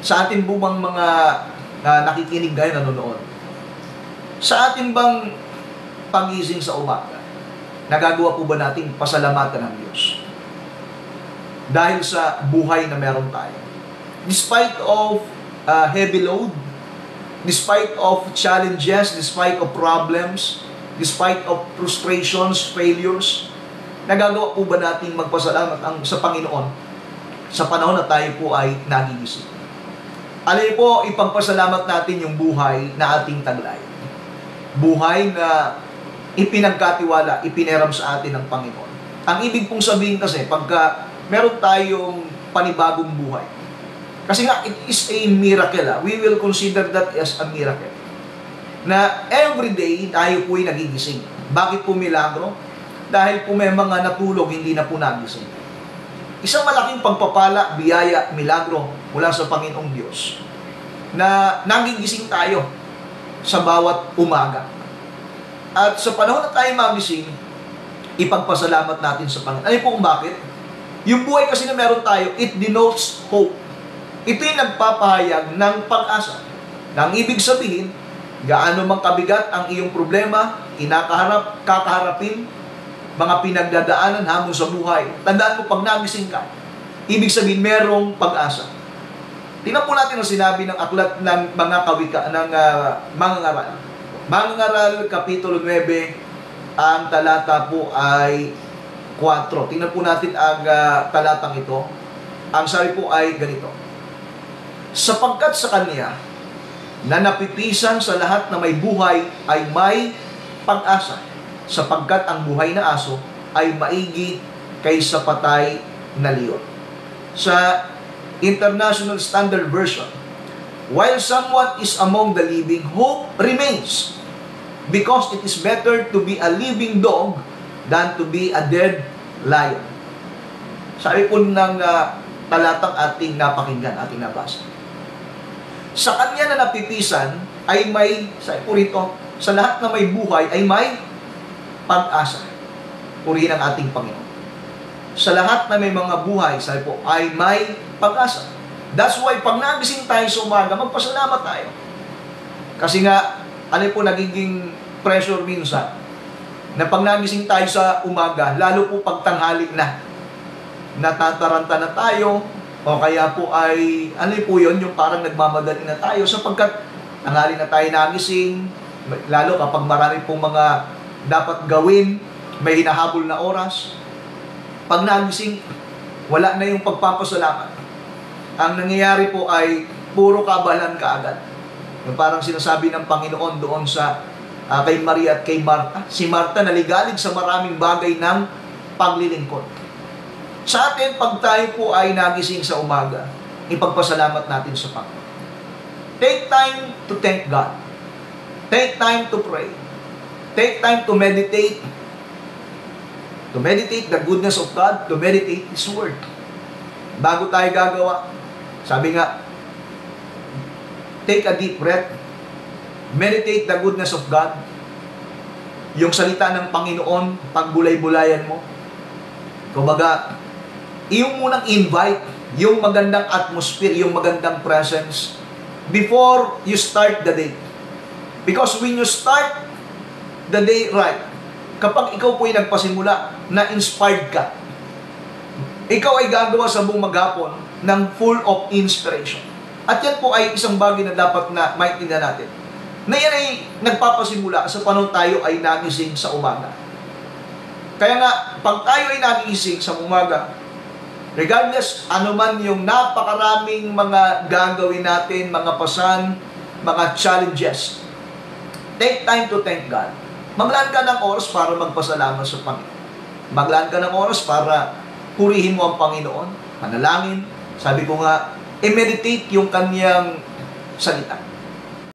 Sa atin po bang mga nakikinig ngayon, nanonood? Sa atin bang pagising sa umaga, nagagawa po ba natin pasalamatan ng Diyos? Dahil sa buhay na meron tayo. Despite of heavy load, despite of challenges, despite of problems, despite of frustrations, failures, nagagawa po ba natin magpasalamat sa Panginoon sa panahon na tayo po ay nagigising? Alin po, ipagpasalamat natin yung buhay na ating taglay. Buhay na ipinagkatiwala, ipineram sa atin ng Panginoon. Ang ibig pong sabihin kasi, pagka meron tayong panibagong buhay, kasi nga, it is a miracle. We will consider that as a miracle. Na every day, tayo po'y nagigising. Bakit po milagro? Dahil po may mga natulog, hindi na po nagising. Isang malaking pagpapala, biyaya, milagro mula sa Panginoong Diyos na nagigising tayo sa bawat umaga. At sa panahon na tayo magising, ipagpasalamat natin sa Panginoon. Ano po kung bakit? Yung buhay kasi na meron tayo, it denotes hope. Ito yung nagpapahayag ng pag-asa. Nang ibig sabihin, gaano mang kabigat ang iyong problema, kakaharapin, mga pinagdadaanan hamon sa buhay. Tandaan mo, pag nagising ka, ibig sabihin, merong pag-asa. Tingnan po natin ang sinabi ng aklat ng mga kawika, ng Mangangaral. Mangangaral, Kapitulo 9, ang talata po ay 4. Tingnan po natin ang talatang ito. Ang sabi po ay ganito. Sapagkat sa Kanya, na napipisan sa lahat na may buhay, ay may pag-asa. Sapagkat ang buhay na aso ay maigi kaysa patay na leon. Sa International Standard Version, while someone is among the living, hope remains, because it is better to be a living dog than to be a dead lion. Sabi po ng talatang ating napakinggan, ating nabasa. Sa Kanya na napipisan ay may, sabi po rito, sa lahat na may buhay ay may pag-asa. Purihin ang ating Panginoon. Sa lahat na may mga buhay, sabi po, ay may pag-asa. That's why, pag nagising tayo sa umaga, magpasalamat tayo. Kasi nga, ano po nagiging pressure minsan, na pag nagising tayo sa umaga, lalo po pag tanghali na, natataranta na tayo, o kaya po ay, ano po yun, yung parang nagmamadali na tayo, sapagkat tanghali na tayo nagising, lalo kapag marami pong mga dapat gawin, may hinahabol na oras. Pag nagising, wala na yung pagpapasalamat. Ang nangyayari po ay puro kabalan kaagad. Yung parang sinasabi ng Panginoon doon sa kay Maria at kay Marta. Si Marta naligalig sa maraming bagay ng paglilingkod. Sa atin, pag tayo po ay nagising sa umaga, ipagpasalamat natin sa Panginoon. Take time to thank God. Take time to pray. Take time to meditate. To meditate the goodness of God, to meditate His Word. Bago tayo gagawa, sabi nga, take a deep breath, meditate the goodness of God, yung salita ng Panginoon, pagbulay-bulayan mo. Kumbaga, yung munang invite, yung magandang atmosphere, yung magandang presence, before you start the day. Because when you start the day right, kapag ikaw po ay nagpasimula, na-inspired ka, ikaw ay gagawa sa buong maghapon ng full of inspiration. At yan po ay isang bagay na dapat na maintindihan natin. Na yan ay nagpapasimula sa panahon tayo ay nagising sa umaga. Kaya nga, pag tayo ay nagising sa umaga, regardless anuman yung napakaraming mga gagawin natin, mga pasan, mga challenges, take time to thank God. Maglaan ka ng oras para magpasalamat sa Panginoon. Maglaan ka ng oras para purihin mo ang Panginoon, manalangin. Sabi ko nga, i-meditate yung kanyang salita.